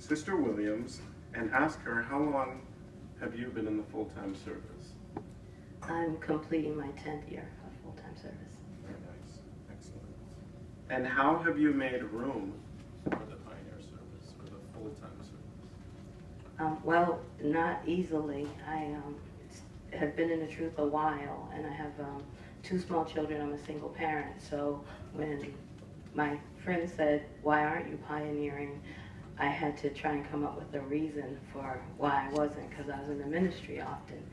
Sister Williams and ask her, how long have you been in the full-time service? I'm completing my 10th year of full-time service. Very nice. Excellent. And how have you made room for the Pioneer Service, for the full-time service? Well, not easily. I have been in the truth a while, and I have 2 small children. I'm a single parent. So when my friend said, "Why aren't you pioneering?" I had to try and come up with a reason for why I wasn't, because I was in the ministry often.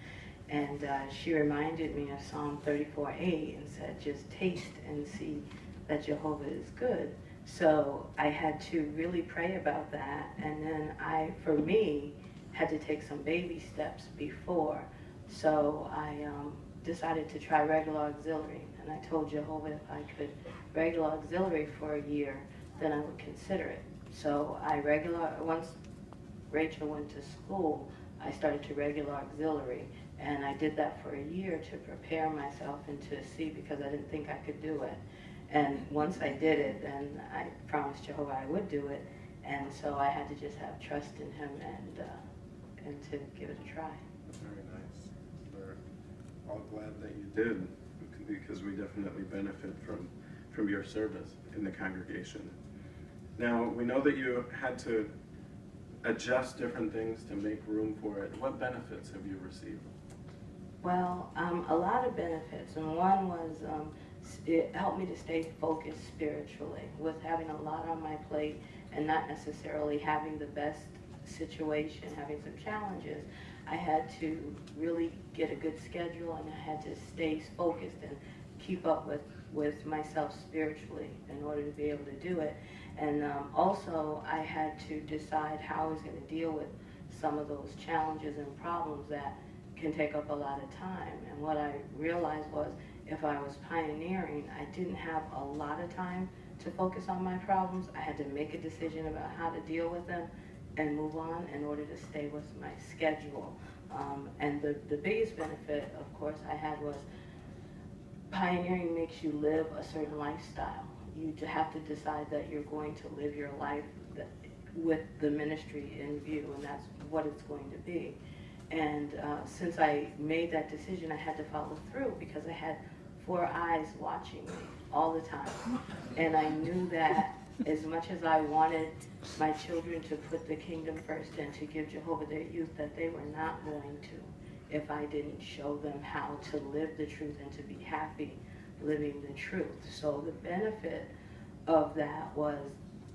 And she reminded me of Psalm 34:8 and said, just taste and see that Jehovah is good. So I had to really pray about that. And then for me, had to take some baby steps before. So I decided to try regular auxiliary. And I told Jehovah if I could regular auxiliary for a year, then I would consider it. So once Rachel went to school, I started to regular auxiliary. And I did that for a year to prepare myself and to see, because I didn't think I could do it. And once I did it, then I promised Jehovah I would do it. And so I had to just have trust in him and to give it a try. Very nice. We're all glad that you did, because we definitely benefit from your service in the congregation. Now, we know that you had to adjust different things to make room for it. What benefits have you received? Well, a lot of benefits, and one was it helped me to stay focused spiritually. With having a lot on my plate and not necessarily having the best situation, having some challenges, I had to really get a good schedule, and I had to stay focused and keep up with myself spiritually in order to be able to do it. And also I had to decide how I was going to deal with some of those challenges and problems that can take up a lot of time. And what I realized was, if I was pioneering, I didn't have a lot of time to focus on my problems. I had to make a decision about how to deal with them and move on in order to stay with my schedule. And the biggest benefit, of course, I had was pioneering makes you live a certain lifestyle. You have to decide that you're going to live your life with the ministry in view, and that's what it's going to be. And since I made that decision, I had to follow through, because I had 4 eyes watching me all the time. And I knew that as much as I wanted my children to put the kingdom first and to give Jehovah their youth, that they were not going to if I didn't show them how to live the truth and to be happy living the truth. So the benefit of that was,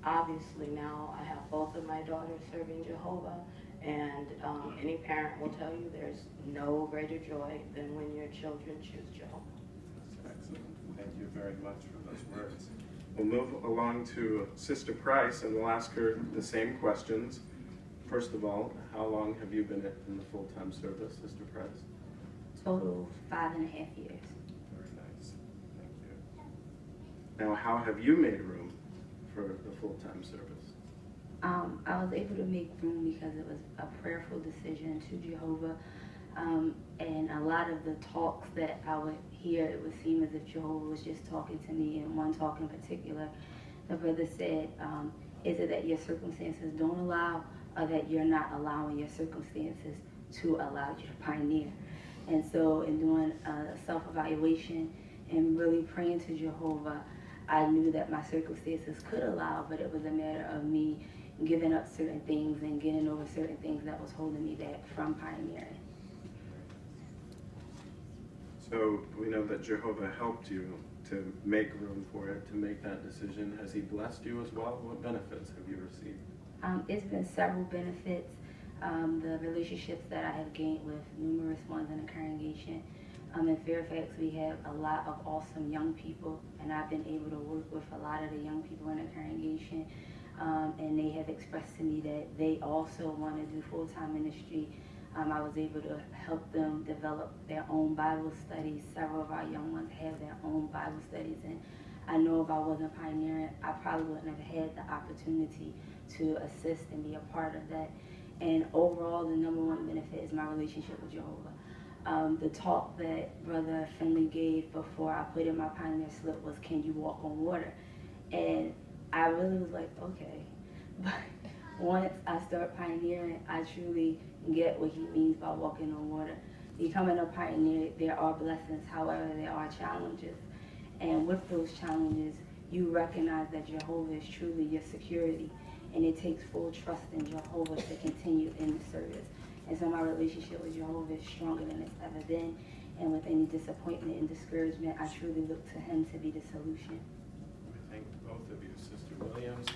obviously now I have both of my daughters serving Jehovah, and any parent will tell you there's no greater joy than when your children choose Jehovah. That's excellent. Thank you very much for those words. We'll move along to Sister Price, and we'll ask her the same questions. First of all, how long have you been in the full-time service, Sister Price? Total 5.5 years. Very nice. Thank you. Now, how have you made room for the full-time service? I was able to make room because it was a prayerful decision to Jehovah. And a lot of the talks that I would hear, it would seem as if Jehovah was just talking to me. And one talk in particular, the brother said, is it that your circumstances don't allow, or that you're not allowing your circumstances to allow you to pioneer? And so in doing a self-evaluation and really praying to Jehovah, I knew that my circumstances could allow, but it was a matter of me giving up certain things and getting over certain things that was holding me back from pioneering. So we know that Jehovah helped you to make room for it, to make that decision. Has he blessed you as well? What benefits have you received? It's been several benefits. The relationships that I have gained with numerous ones in the congregation. In Fairfax, we have a lot of awesome young people, and I've been able to work with a lot of the young people in the congregation. And they have expressed to me that they also want to do full-time ministry. I was able to help them develop their own Bible studies. Several of our young ones have their own Bible studies, and I know if I wasn't pioneering, I probably wouldn't have had the opportunity to assist and be a part of that. And overall, the #1 benefit is my relationship with Jehovah. The talk that Brother Finley gave before I put in my pioneer slip was, "Can you walk on water?" And I really was like, okay. But once I start pioneering, I truly get what he means by walking on water. Becoming a pioneer, there are blessings, however, there are challenges. And with those challenges, you recognize that Jehovah is truly your security, and it takes full trust in Jehovah to continue in the service. And so my relationship with Jehovah is stronger than it's ever been. And with any disappointment and discouragement, I truly look to him to be the solution. We thank both of you, Sister Williams.